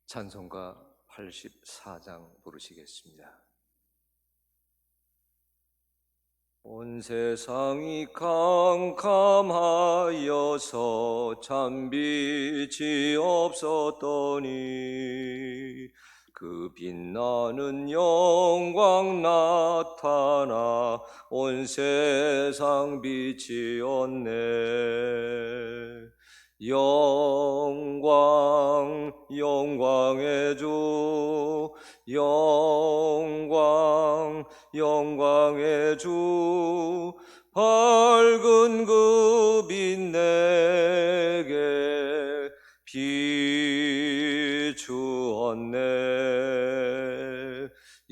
찬송가 84장 부르시겠습니다. 온 세상이 캄캄하여서 참 빛이 없었더니 그 빛나는 영광 나타나 온 세상 빛이었네. 영광 영광의 주, 영광 영광의 주, 밝은 그 빛 내게 비추었네.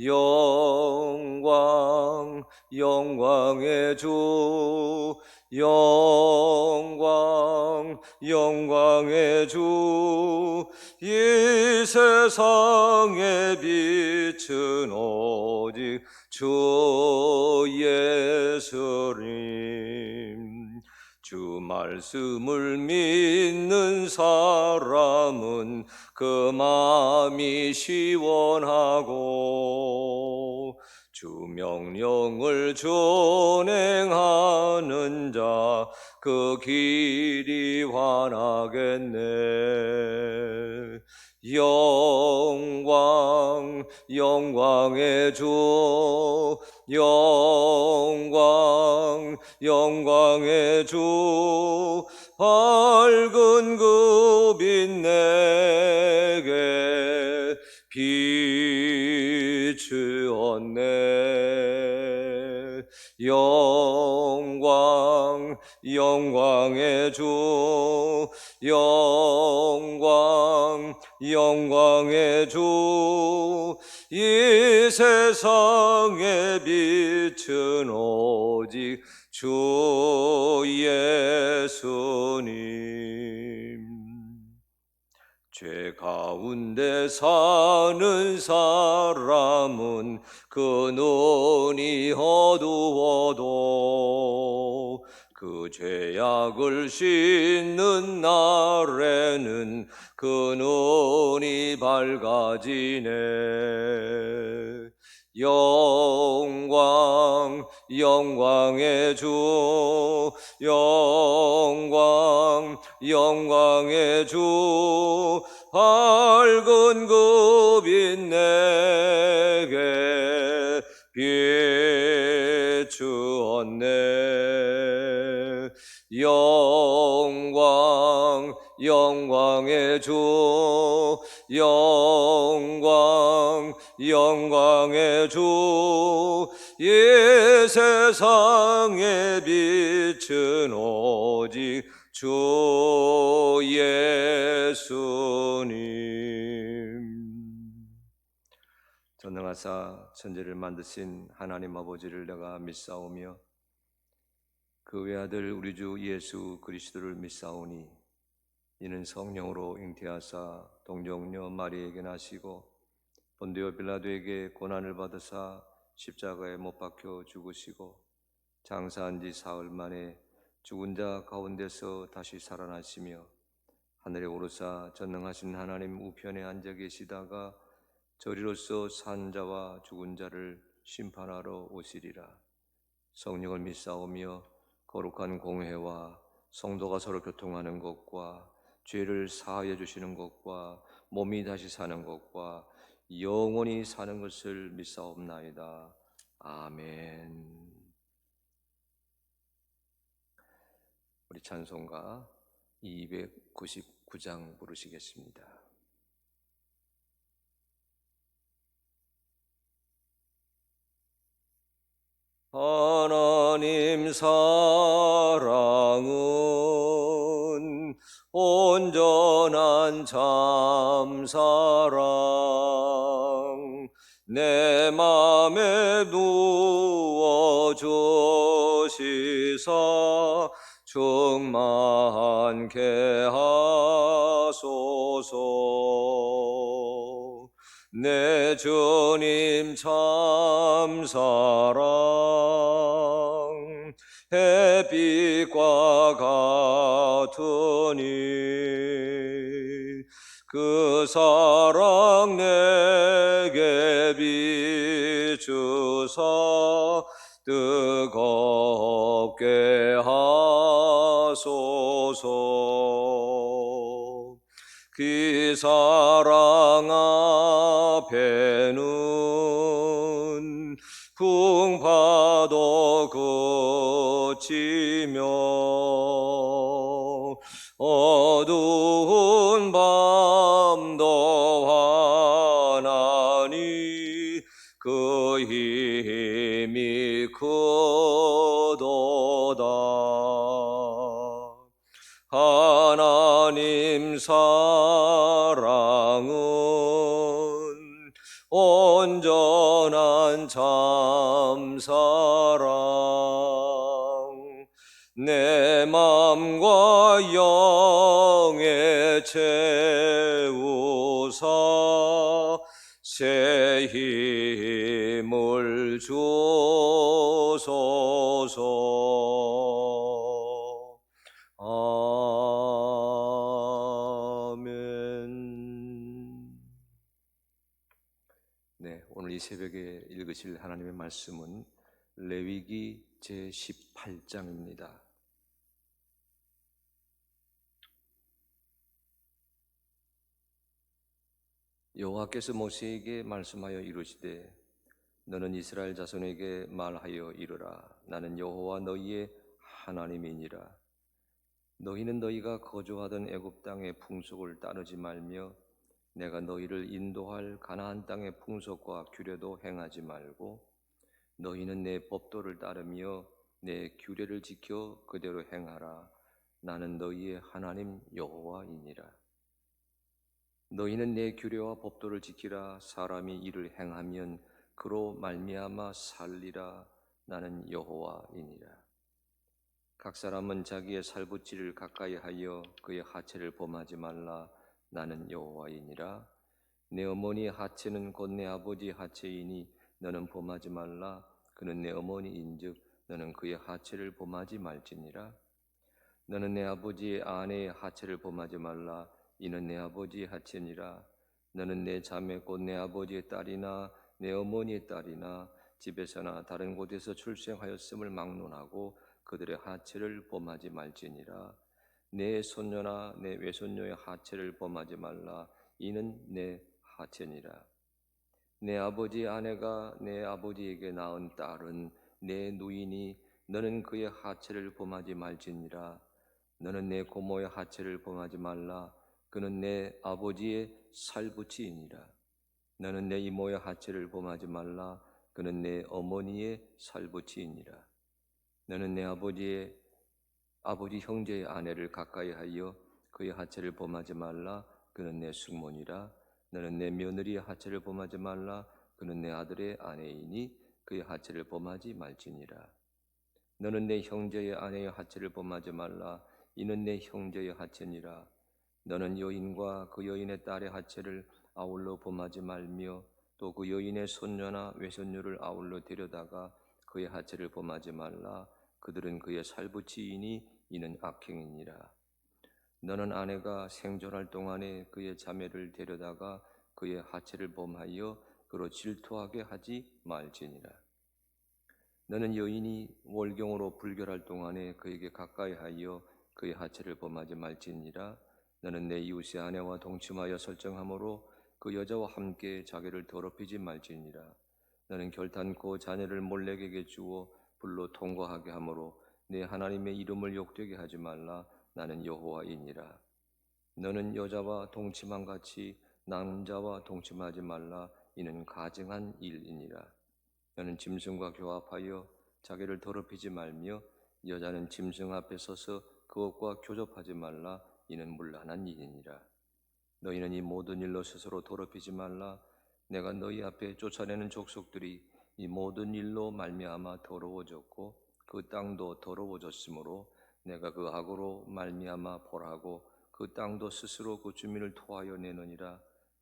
영광 영광의 주, 영광 영광의 주, 이 세상의 빛은 오직 주 예수님. 주 말씀을 믿는 사람은 그 마음이 시원하고 주 명령을 준행하는 자 그 길이 환하겠네. 영광 영광의 주, 영광 영광의 주, 밝은 그 빛 내게 비추었네. 영광 영광의 주, 영광 영광의 주, 이 세상의 빛은 오직 주 예수님. 죄 가운데 사는 사람은 그 눈이 어두워도 그 죄악을 씻는 날에는 그 눈이 밝아지네. 영광 영광의 주, 영광 영광의 주, 밝은 그 빛 내게 비추었네. 영광 영광의 주, 영광 영광의 주, 이 세상의 빛은 오직 주 예수님. 전능하사 천지를 만드신 하나님 아버지를 내가 믿사오며 그 외아들 우리 주 예수 그리스도를 믿사오니 이는 성령으로 잉태하사 동정녀 마리에게 나시고 본디오 빌라도에게 고난을 받으사 십자가에 못 박혀 죽으시고 장사한 지 사흘 만에 죽은 자 가운데서 다시 살아나시며 하늘에 오르사 전능하신 하나님 우편에 앉아 계시다가 저리로서 산 자와 죽은 자를 심판하러 오시리라. 성령을 믿사오며 거룩한 공회와 성도가 서로 교통하는 것과 죄를 사하여 주시는 것과 몸이 다시 사는 것과 영원히 사는 것을 믿사옵나이다. 아멘. 우리 찬송가 299장 부르시겠습니다. 하나님 사랑은 온전한 참사랑, 내 맘에 누워주시사 충만케 하소서. 내 주님 참사랑 햇빛과 같으니 그 사랑 내게 비추사 뜨겁게 하소서. 그 사랑 앞에는 풍파도 그치며 어두운 밤도 환하니 그 힘이 크도다. 하나님 사랑은 온전한 참사랑, 내 맘과 영에 채우사 새 힘을 주소서. 아멘. 네, 오늘 이 새벽에 읽으실 하나님의 말씀은 레위기 제18장입니다. 여호와께서 모세에게 말씀하여 이르시되 너는 이스라엘 자손에게 말하여 이르라. 나는 여호와 너희의 하나님이니라. 너희는 너희가 거주하던 애굽 땅의 풍속을 따르지 말며 내가 너희를 인도할 가나안 땅의 풍속과 규례도 행하지 말고 너희는 내 법도를 따르며 내 규례를 지켜 그대로 행하라. 나는 너희의 하나님 여호와이니라. 너희는 내 규례와 법도를 지키라. 사람이 이를 행하면 그로 말미암아 살리라. 나는 여호와이니라. 각 사람은 자기의 살붙이를 가까이 하여 그의 하체를 범하지 말라. 나는 여호와이니라. 내 어머니의 하체는 곧 내 아버지의 하체이니 너는 범하지 말라. 그는 내 어머니인즉 너는 그의 하체를 범하지 말지니라. 너는 내 아버지의 아내의 하체를 범하지 말라. 이는 내 아버지의 하체니라. 너는 내 자매 곧 내 아버지의 딸이나 내 어머니의 딸이나 집에서나 다른 곳에서 출생하였음을 막론하고 그들의 하체를 범하지 말지니라. 내 손녀나 내 외손녀의 하체를 범하지 말라. 이는 내 하체니라. 내 아버지의 아내가 내 아버지에게 낳은 딸은 내 누이니 너는 그의 하체를 범하지 말지니라. 너는 내 고모의 하체를 범하지 말라. 그는 내 아버지의 살붙이이니라. 너는 내 이모의 하체를 범하지 말라. 그는 내 어머니의 살붙이이니라. 너는 내 아버지 형제의 아내를 가까이 하여 그의 하체를 범하지 말라. 그는 내 숙모니라. 너는 내 며느리의 하체를 범하지 말라. 그는 내 아들의 아내이니 그의 하체를 범하지 말지니라. 너는 내 형제의 아내의 하체를 범하지 말라. 이는 내 형제의 하체니라. 너는 여인과 그 여인의 딸의 하체를 아울러 범하지 말며 또 그 여인의 손녀나 외손녀를 아울러 데려다가 그의 하체를 범하지 말라. 그들은 그의 살붙이이니 이는 악행이니라. 너는 아내가 생존할 동안에 그의 자매를 데려다가 그의 하체를 범하여 그로 질투하게 하지 말지니라. 너는 여인이 월경으로 불결할 동안에 그에게 가까이 하여 그의 하체를 범하지 말지니라. 너는 내 이웃의 아내와 동침하여 설정함으로 그 여자와 함께 자기를 더럽히지 말지니라. 너는 결탄코 자녀를 몰렉에게 주어 불로 통과하게 하므로 내 하나님의 이름을 욕되게 하지 말라. 나는 여호와이니라. 너는 여자와 동침한 같이 남자와 동침하지 말라. 이는 가증한 일이니라. 너는 짐승과 교합하여 자기를 더럽히지 말며 여자는 짐승 앞에 서서 그것과 교접하지 말라. 이는 문란한 일이니라. 너희는 이 모든 일로 스스로 더럽히지 말라. 내가 너희 앞에 쫓아내는 족속들이 이 모든 일로 말미암아 더러워졌고 그 땅도 더러워졌으므로 내가 그 악으로 말미암아 벌하고 그 땅도 스스로 그 주민을 토하여 내느니라.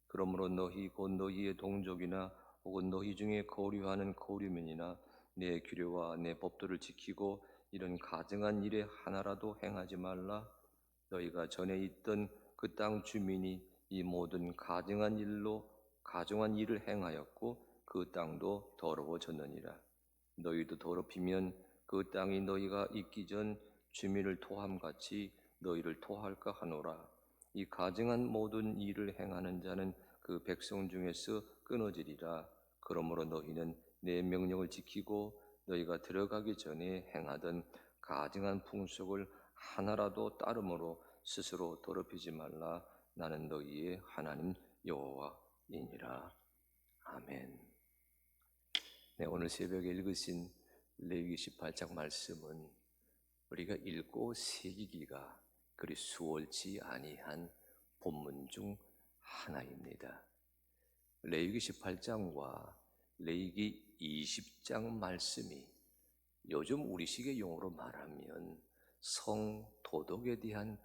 그러므로 너희 곧 너희의 동족이나 혹은 너희 중에 거류하는 거류민이나 내 규례와 내 법도를 지키고 이런 가증한 일에 하나라도 행하지 말라. 너희가 전에 있던 그 땅 주민이 이 모든 가증한 일을 행하였고 그 땅도 더러워졌느니라. 너희도 더럽히면 그 땅이 너희가 있기 전 주민을 토함같이 너희를 토할까 하노라. 이 가증한 모든 일을 행하는 자는 그 백성 중에서 끊어지리라. 그러므로 너희는 내 명령을 지키고 너희가 들어가기 전에 행하던 가증한 풍속을 하나라도 따름으로 스스로 더럽히지 말라. 나는 너희의 하나님 여호와이니라. 아멘. 네, 오늘 새벽에 읽으신 레위기 18장 말씀은 우리가 읽고 새기기가 그리 수월치 아니한 본문 중 하나입니다. 레위기 18장과 레위기 20장 말씀이 요즘 우리식의 용어로 말하면 성도덕에 대한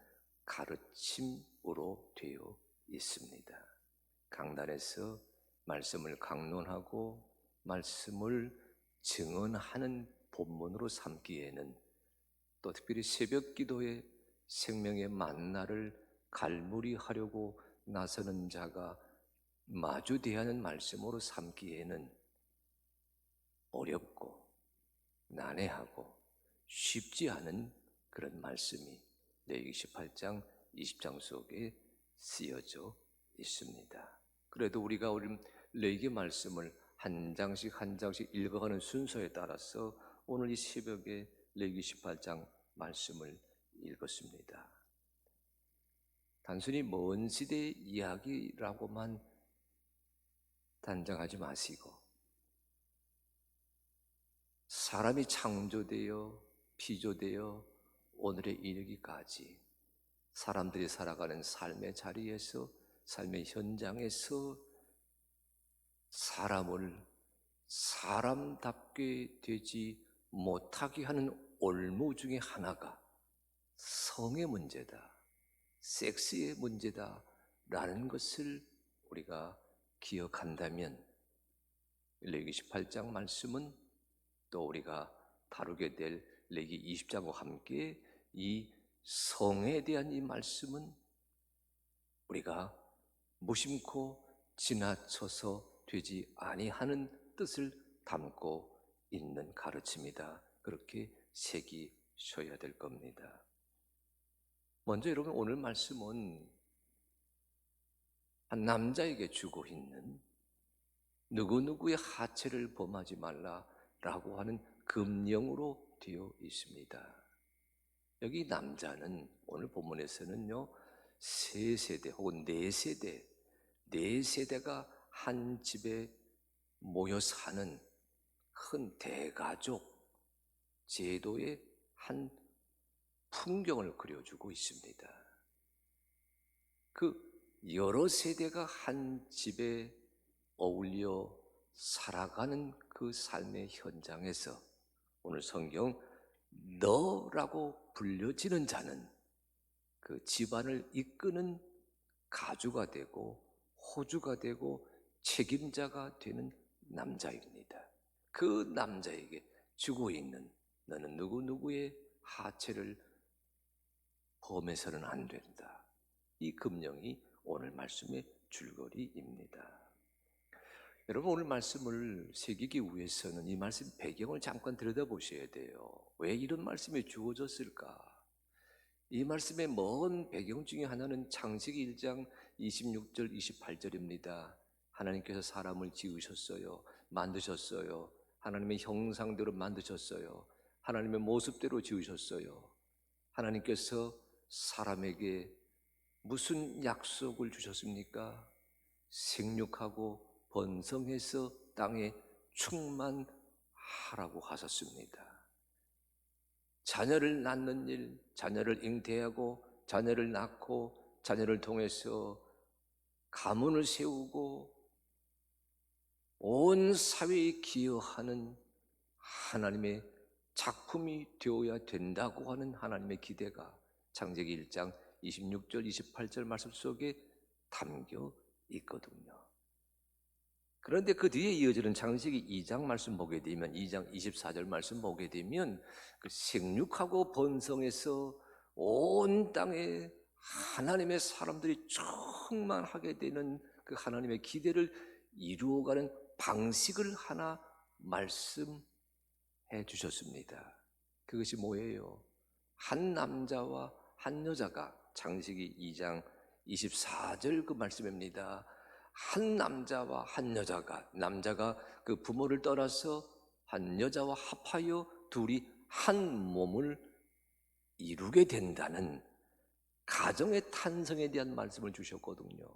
가르침으로 되어 있습니다. 강단에서 말씀을 강론하고 말씀을 증언하는 본문으로 삼기에는, 또 특별히 새벽 기도에 생명의 만나를 갈무리하려고 나서는 자가 마주 대하는 말씀으로 삼기에는 어렵고 난해하고 쉽지 않은 그런 말씀이 레위기 18장, 20장 속에 쓰여져 있습니다. 그래도 우리가 레위기 말씀을 한 장씩 한 장씩 읽어가는 순서에 따라서 오늘 이 새벽에 레위기 18장 말씀을 읽었습니다. 단순히 먼 시대의 이야기라고만 단정하지 마시고 사람이 창조되어 피조되어 오늘에 이르기까지 사람들이 살아가는 삶의 자리에서, 삶의 현장에서 사람을 사람답게 되지 못하게 하는 올무 중에 하나가 성의 문제다, 섹스의 문제다 라는 것을 우리가 기억한다면 레위기 18장 말씀은 또 우리가 다루게 될 레위기 20장과 함께 이 성에 대한 이 말씀은 우리가 무심코 지나쳐서 되지 아니하는 뜻을 담고 있는 가르침이다. 그렇게 새기셔야 될 겁니다. 먼저 여러분, 오늘 말씀은 한 남자에게 주고 있는 누구누구의 하체를 범하지 말라라고 하는 금령으로 되어 있습니다. 여기 남자는 오늘 본문에서는요, 세 세대 혹은 네 세대가 한 집에 모여 사는 큰 대가족 제도의 한 풍경을 그려주고 있습니다. 그 여러 세대가 한 집에 어울려 살아가는 그 삶의 현장에서 오늘 성경 너라고 불려지는 자는 그 집안을 이끄는 가주가 되고 호주가 되고 책임자가 되는 남자입니다. 그 남자에게 주고 있는 너는 누구누구의 하체를 범해서는 안 된다. 이 금령이 오늘 말씀의 줄거리입니다. 여러분, 오늘 말씀을 새기기 위해서는 이 말씀 배경을 잠깐 들여다보셔야 돼요. 왜 이런 말씀이 주어졌을까? 이 말씀의 먼 배경 중에 하나는 창세기 1장 26절 28절입니다. 하나님께서 사람을 지으셨어요. 만드셨어요. 하나님의 형상대로 만드셨어요. 하나님의 모습대로 지으셨어요. 하나님께서 사람에게 무슨 약속을 주셨습니까? 생육하고 번성해서 땅에 충만하라고 하셨습니다. 자녀를 낳는 일, 자녀를 잉태하고 자녀를 낳고 자녀를 통해서 가문을 세우고 온 사회에 기여하는 하나님의 작품이 되어야 된다고 하는 하나님의 기대가 창세기 1장 26절 28절 말씀 속에 담겨 있거든요. 그런데 그 뒤에 이어지는 창세기 2장 말씀 보게 되면 2장 24절 말씀 보게 되면 그 생육하고 번성해서 온 땅에 하나님의 사람들이 충만하게 되는 그 하나님의 기대를 이루어가는 방식을 하나 말씀해 주셨습니다. 그것이 뭐예요? 한 남자와 한 여자가, 창세기 2장 24절 그 말씀입니다. 한 남자와 한 여자가, 남자가 그 부모를 떠나서 한 여자와 합하여 둘이 한 몸을 이루게 된다는 가정의 탄생에 대한 말씀을 주셨거든요.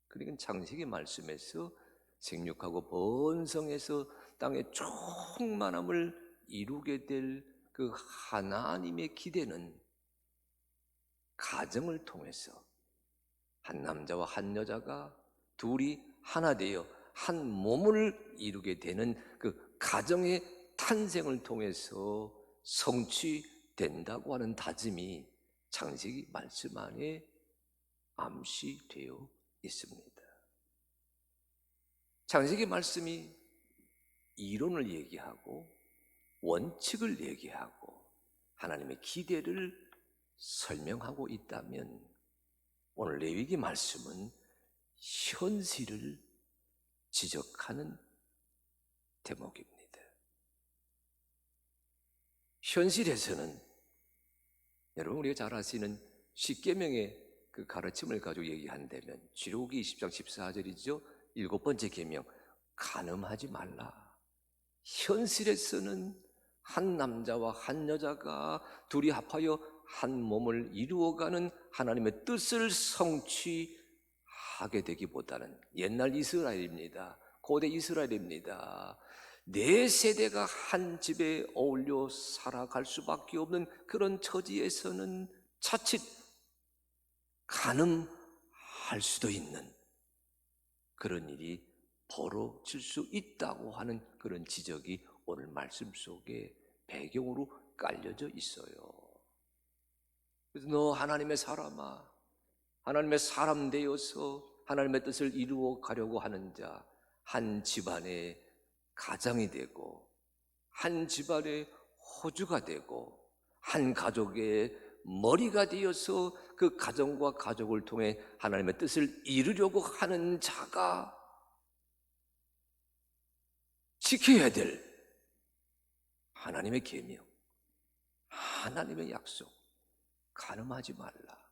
그러니까 창세기 말씀에서 생육하고 번성해서 땅의 충만함을 이루게 될 그 하나님의 기대는 가정을 통해서 한 남자와 한 여자가 둘이 하나 되어 한 몸을 이루게 되는 그 가정의 탄생을 통해서 성취된다고 하는 다짐이 창세기 말씀 안에 암시되어 있습니다. 창세기 말씀이 이론을 얘기하고 원칙을 얘기하고 하나님의 기대를 설명하고 있다면 오늘 레위기 말씀은 현실을 지적하는 대목입니다. 현실에서는 여러분 우리가 잘 아시는 십계명의 그 가르침을 가지고 얘기한다면 지록이 20장 14절이죠. 7번째 계명, 간음하지 말라. 현실에서는 한 남자와 한 여자가 둘이 합하여 한 몸을 이루어가는 하나님의 뜻을 성취하게 되기보다는 옛날 이스라엘입니다. 고대 이스라엘입니다. 네 세대가 한 집에 어울려 살아갈 수밖에 없는 그런 처지에서는 자칫 간음할 수도 있는 그런 일이 벌어질 수 있다고 하는 그런 지적이 오늘 말씀 속에 배경으로 깔려져 있어요. 그래서 너 하나님의 사람아, 하나님의 사람 되어서 하나님의 뜻을 이루어 가려고 하는 자, 한 집안의 가장이 되고 한 집안의 호주가 되고 한 가족의 머리가 되어서 그 가정과 가족을 통해 하나님의 뜻을 이루려고 하는 자가 지켜야 될 하나님의 계명, 하나님의 약속, 간음하지 말라.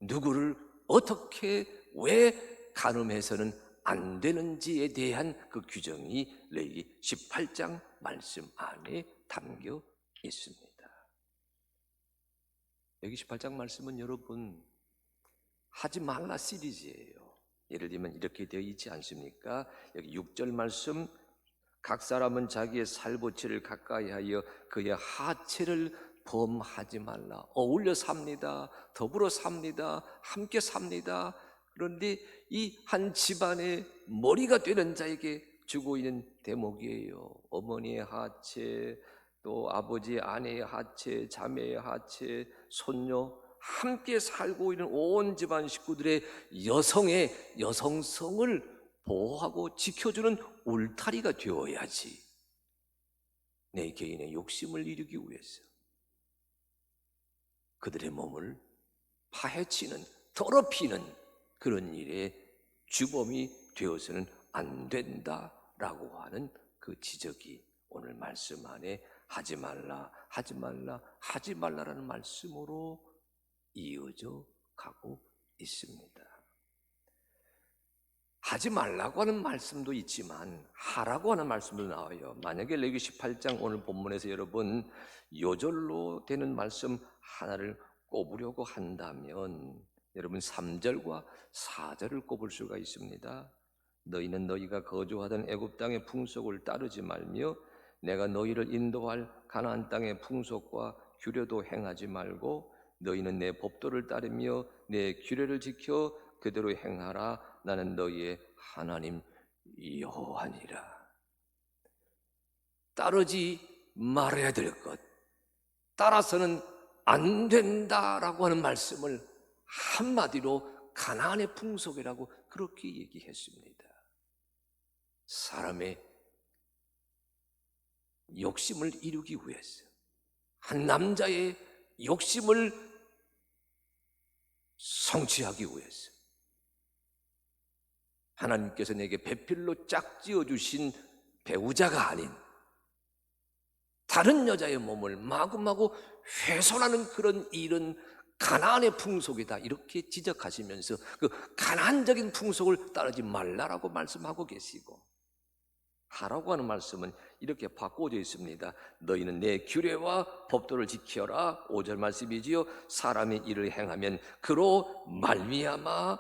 누구를 어떻게 왜 간음해서는 안 되는지에 대한 그 규정이 레위기 18장 말씀 안에 담겨 있습니다. 여기 18장 말씀은 여러분 하지 말라 시리즈예요. 예를 들면 이렇게 되어 있지 않습니까? 여기 6절 말씀, 각 사람은 자기의 살보치를 가까이 하여 그의 하체를 범하지 말라. 어울려 삽니다. 더불어 삽니다. 함께 삽니다. 그런데 이 한 집안의 머리가 되는 자에게 주고 있는 대목이에요. 어머니의 하체, 또 아버지, 아내의 하체, 자매의 하체, 손녀, 함께 살고 있는 온 집안 식구들의 여성의 여성성을 보호하고 지켜주는 울타리가 되어야지. 내 개인의 욕심을 이루기 위해서 그들의 몸을 파헤치는, 더럽히는 그런 일에 주범이 되어서는 안 된다라고 하는 그 지적이 오늘 말씀 안에 하지 말라, 하지 말라, 하지 말라라는 말씀으로 이어져 가고 있습니다. 하지 말라고 하는 말씀도 있지만 하라고 하는 말씀도 나와요. 만약에 레위기 18장 오늘 본문에서 여러분 요절로 되는 말씀 하나를 꼽으려고 한다면 여러분 3절과 4절을 꼽을 수가 있습니다. 너희는 너희가 거주하던 애굽 땅의 풍속을 따르지 말며 내가 너희를 인도할 가나안 땅의 풍속과 규례도 행하지 말고 너희는 내 법도를 따르며 내 규례를 지켜 그대로 행하라. 나는 너희의 하나님 여호와니라. 따르지 말아야 될 것, 따라서는 안 된다라고 하는 말씀을 한마디로 가나안의 풍속이라고 그렇게 얘기했습니다. 사람의 욕심을 이루기 위해서, 한 남자의 욕심을 성취하기 위해서 하나님께서 내게 배필로 짝지어 주신 배우자가 아닌 다른 여자의 몸을 마구마구 훼손하는 그런 일은 가나안의 풍속이다, 이렇게 지적하시면서 그 가나안적인 풍속을 따르지 말라라고 말씀하고 계시고, 하라고 하는 말씀은 이렇게 바꿔져 있습니다. 너희는 내 규례와 법도를 지켜라. 5절 말씀이지요. 사람의 일을 행하면 그로 말미암아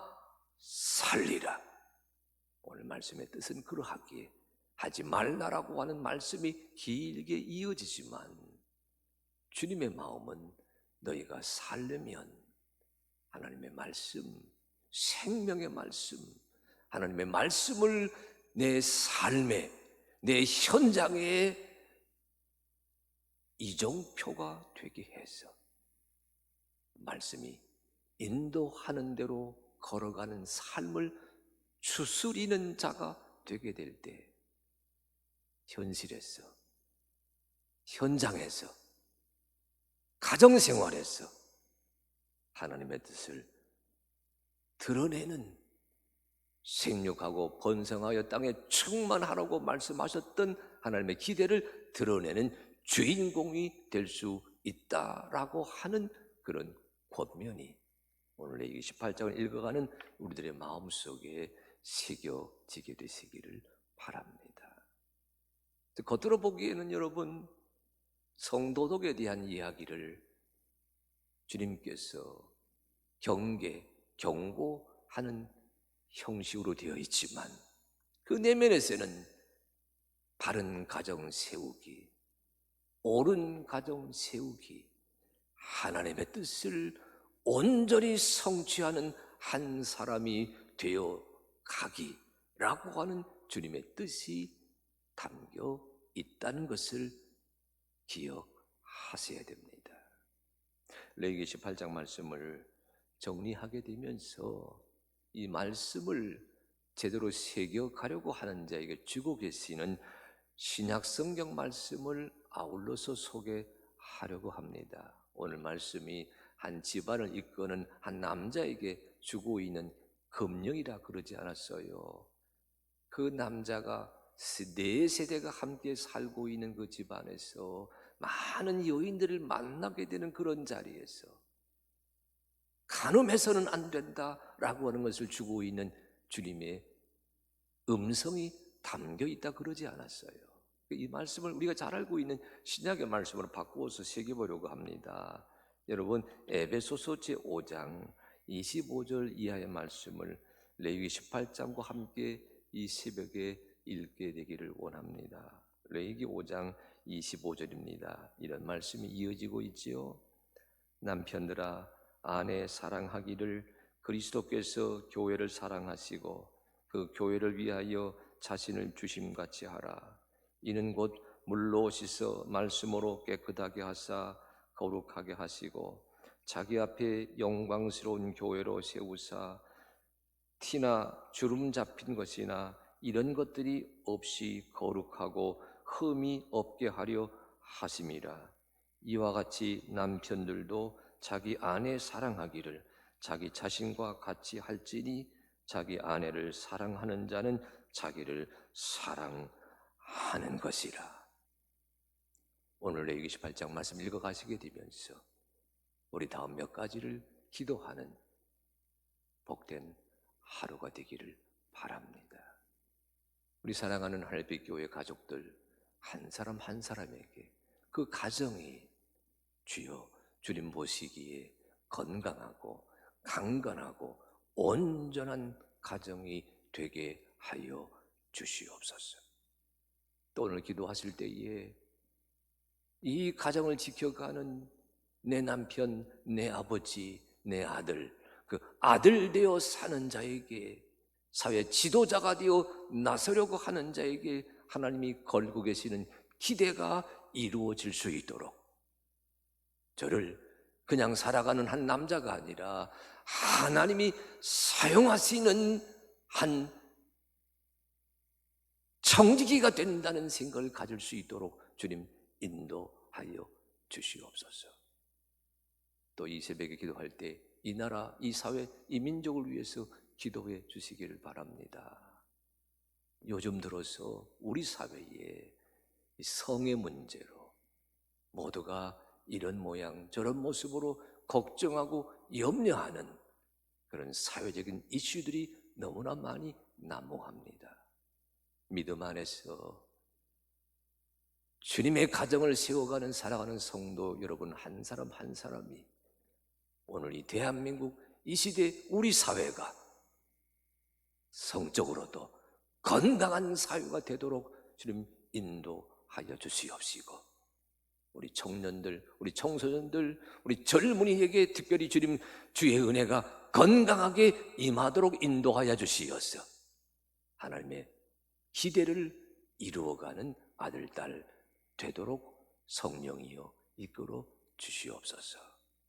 살리라. 오늘 말씀의 뜻은 그러하기에 하지 말라라고 하는 말씀이 길게 이어지지만 주님의 마음은 너희가 살려면 하나님의 말씀, 생명의 말씀, 하나님의 말씀을 내 삶에, 내 현장에 이정표가 되게 해서 말씀이 인도하는 대로 걸어가는 삶을 추스리는 자가 되게 될 때 현실에서, 현장에서, 가정생활에서 하나님의 뜻을 드러내는, 생육하고 번성하여 땅에 충만하라고 말씀하셨던 하나님의 기대를 드러내는 주인공이 될 수 있다라고 하는 그런 권면이 오늘 레위기 18장을 읽어가는 우리들의 마음속에 새겨지게 되시기를 바랍니다. 겉으로 보기에는 여러분, 성도덕에 대한 이야기를 주님께서 경고하는 형식으로 되어 있지만 그 내면에서는 바른 가정 세우기, 옳은 가정 세우기, 하나님의 뜻을 온전히 성취하는 한 사람이 되어 가기라고 하는 주님의 뜻이 담겨 있다는 것을 기억하셔야 됩니다. 레위기 18장 말씀을 정리하게 되면서 이 말씀을 제대로 새겨가려고 하는 자에게 주고 계시는 신약 성경 말씀을 아울러서 소개하려고 합니다. 오늘 말씀이 한 집안을 이끄는 한 남자에게 주고 있는 금령이라 그러지 않았어요. 그 남자가 네 세대가 함께 살고 있는 그 집안에서 많은 여인들을 만나게 되는 그런 자리에서 간음해서는 안 된다라고 하는 것을 주고 있는 주님의 음성이 담겨 있다 그러지 않았어요. 이 말씀을 우리가 잘 알고 있는 신약의 말씀으로 바꾸어서 새겨보려고 합니다. 여러분, 에베소서 제5장 25절 이하의 말씀을 레위기 18장과 함께 이 새벽에 읽게 되기를 원합니다. 레위기 5장 25절입니다. 이런 말씀이 이어지고 있지요. 남편들아, 아내 사랑하기를 그리스도께서 교회를 사랑하시고 그 교회를 위하여 자신을 주심같이 하라. 이는 곧 물로 씻어 말씀으로 깨끗하게 하사 거룩하게 하시고 자기 앞에 영광스러운 교회로 세우사 티나 주름 잡힌 것이나 이런 것들이 없이 거룩하고 흠이 없게 하려 하심이라. 이와 같이 남편들도 자기 아내 사랑하기를 자기 자신과 같이 할지니 자기 아내를 사랑하는 자는 자기를 사랑하는 것이라. 오늘 레위기 18장 말씀 읽어가시게 되면서 우리 다음 몇 가지를 기도하는 복된 하루가 되기를 바랍니다. 우리 사랑하는 하늘빛교회 가족들 한 사람 한 사람에게 그 가정이 주여 주님 보시기에 건강하고 강건하고 온전한 가정이 되게 하여 주시옵소서. 또 오늘 기도하실 때에 이 가정을 지켜가는 내 남편, 내 아버지, 내 아들, 그 아들 되어 사는 자에게, 사회 지도자가 되어 나서려고 하는 자에게 하나님이 걸고 계시는 기대가 이루어질 수 있도록 저를 그냥 살아가는 한 남자가 아니라 하나님이 사용하시는 한 청지기가 된다는 생각을 가질 수 있도록 주님 인도하여 주시옵소서. 또 이 새벽에 기도할 때 이 나라, 이 사회, 이 민족을 위해서 기도해 주시기를 바랍니다. 요즘 들어서 우리 사회에 이 성의 문제로 모두가 이런 모양 저런 모습으로 걱정하고 염려하는 그런 사회적인 이슈들이 너무나 많이 난무합니다. 믿음 안에서 주님의 가정을 세워가는 살아가는 성도 여러분 한 사람 한 사람이 오늘 이 대한민국 이 시대 우리 사회가 성적으로도 건강한 사회가 되도록 주님 인도하여 주시옵시고, 우리 청년들, 우리 청소년들, 우리 젊은이에게 특별히 주님 주의 은혜가 건강하게 임하도록 인도하여 주시옵소서. 하나님의 기대를 이루어가는 아들, 딸 되도록 성령이여 이끌어 주시옵소서.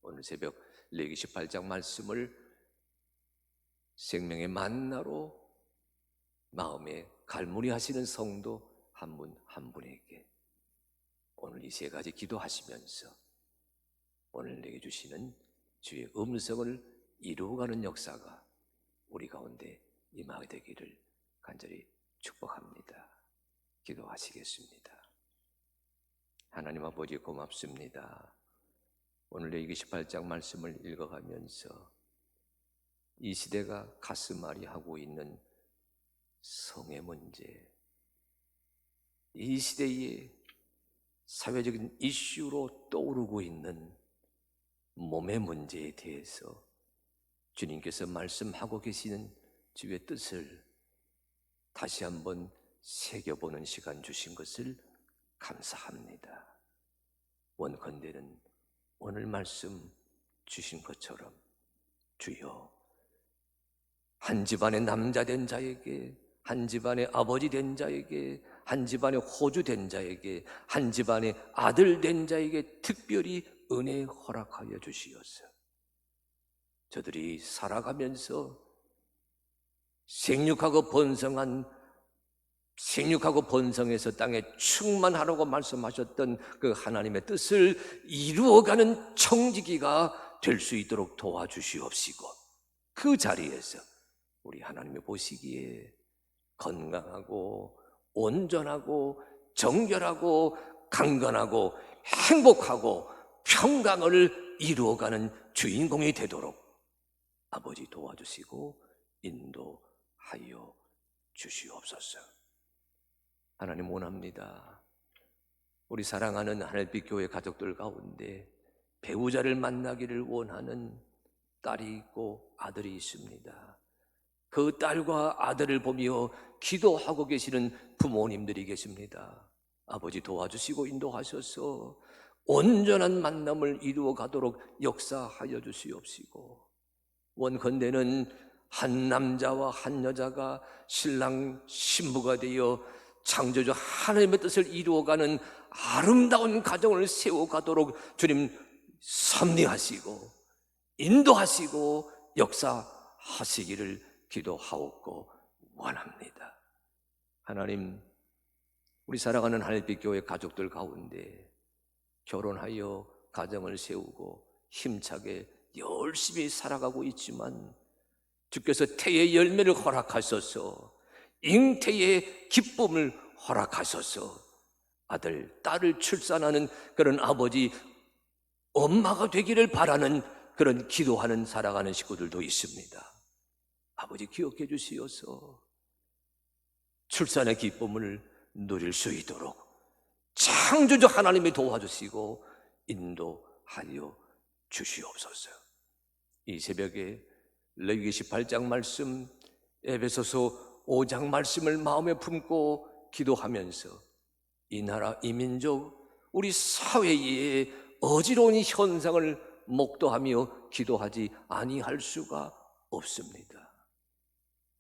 오늘 새벽 레위기 18장 말씀을 생명의 만나로 마음에 갈무리하시는 성도 한 분 한 분에게 오늘 이 세 가지 기도하시면서 오늘 내게 주시는 주의 음성을 이루어가는 역사가 우리 가운데 임하게 되기를 간절히 축복합니다. 기도하시겠습니다. 하나님 아버지 고맙습니다. 오늘 레위기 18장 말씀을 읽어가면서 이 시대가 가슴앓이 하고 있는 성의 문제, 이 시대의 사회적인 이슈로 떠오르고 있는 몸의 문제에 대해서 주님께서 말씀하고 계시는 주의 뜻을 다시 한번 새겨보는 시간 주신 것을 감사합니다. 원컨대는 오늘 말씀 주신 것처럼 주여, 한 집안의 남자 된 자에게, 한 집안의 아버지 된 자에게, 한 집안의 호주 된 자에게, 한 집안의 아들 된 자에게 특별히 은혜 허락하여 주시옵소서. 저들이 살아가면서 생육하고 번성해서 땅에 충만하라고 말씀하셨던 그 하나님의 뜻을 이루어가는 청지기가 될 수 있도록 도와주시옵시고, 그 자리에서 우리 하나님이 보시기에 건강하고 온전하고 정결하고 강건하고 행복하고 평강을 이루어가는 주인공이 되도록 아버지 도와주시고 인도하여 주시옵소서. 하나님 원합니다. 우리 사랑하는 하늘빛 교회 가족들 가운데 배우자를 만나기를 원하는 딸이 있고 아들이 있습니다. 그 딸과 아들을 보며 기도하고 계시는 부모님들이 계십니다. 아버지 도와주시고 인도하셔서 온전한 만남을 이루어 가도록 역사하여 주시옵시고, 원컨대는 한 남자와 한 여자가 신랑 신부가 되어 창조주 하나님의 뜻을 이루어가는 아름다운 가정을 세워가도록 주님 섭리하시고 인도하시고 역사하시기를 기도하옵고 원합니다. 하나님, 우리 살아가는 하늘빛 교회 가족들 가운데 결혼하여 가정을 세우고 힘차게 열심히 살아가고 있지만 주께서 태의 열매를 허락하셔서 잉태의 기쁨을 허락하셔서 아들, 딸을 출산하는 그런 아버지, 엄마가 되기를 바라는 그런 기도하는 살아가는 식구들도 있습니다. 아버지 기억해 주시어서 출산의 기쁨을 누릴 수 있도록 창조주 하나님이 도와주시고 인도하여 주시옵소서. 이 새벽에 레위기 18장 말씀, 에베소서 5장 말씀을 마음에 품고 기도하면서 이 나라, 이 민족, 우리 사회의 어지러운 현상을 목도하며 기도하지 아니할 수가 없습니다.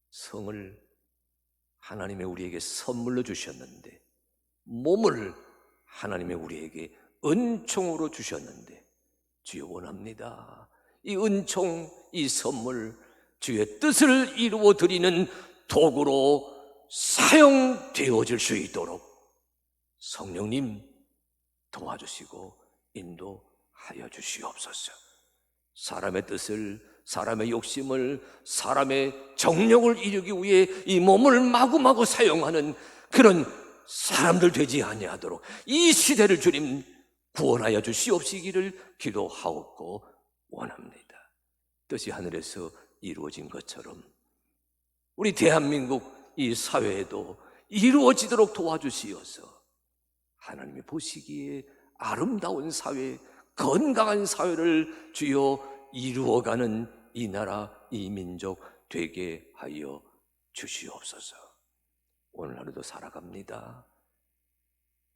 성을 하나님의 우리에게 선물로 주셨는데, 몸을 하나님의 우리에게 은총으로 주셨는데, 주여 원합니다. 이 은총, 이 선물, 주의 뜻을 이루어 드리는 도구로 사용되어질 수 있도록 성령님 도와주시고 인도하여 주시옵소서. 사람의 뜻을, 사람의 욕심을, 사람의 정욕을 이루기 위해 이 몸을 마구마구 사용하는 그런 사람들 되지 아니하도록 이 시대를 주님 구원하여 주시옵시기를 기도하옵고 원합니다. 뜻이 하늘에서 이루어진 것처럼 우리 대한민국 이 사회에도 이루어지도록 도와주시어서 하나님이 보시기에 아름다운 사회, 건강한 사회를 주여 이루어가는 이 나라, 이 민족 되게 하여 주시옵소서. 오늘 하루도 살아갑니다.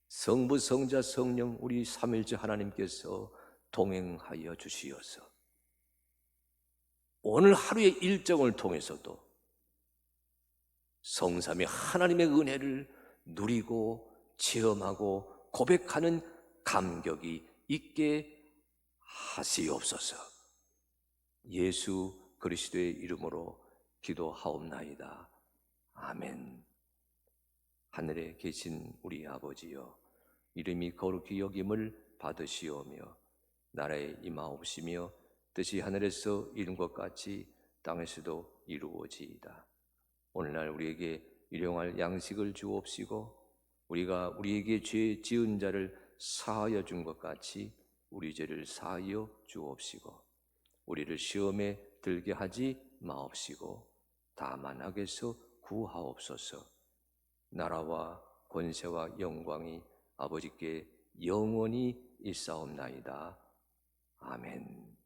성부, 성자, 성령 우리 삼일째 하나님께서 동행하여 주시어서 오늘 하루의 일정을 통해서도 성삼위 하나님의 은혜를 누리고 체험하고 고백하는 감격이 있게 하시옵소서. 예수 그리스도의 이름으로 기도하옵나이다. 아멘. 하늘에 계신 우리 아버지여, 이름이 거룩히 여김을 받으시오며 나라에 임하옵시며 뜻이 하늘에서 이룬 것 같이 땅에서도 이루어지이다. 오늘날 우리에게 일용할 양식을 주옵시고 우리가 우리에게 죄 지은 자를 사하여 준 것 같이 우리 죄를 사하여 주옵시고 우리를 시험에 들게 하지 마옵시고 다만 악에서 구하옵소서. 나라와 권세와 영광이 아버지께 영원히 있사옵나이다. 아멘.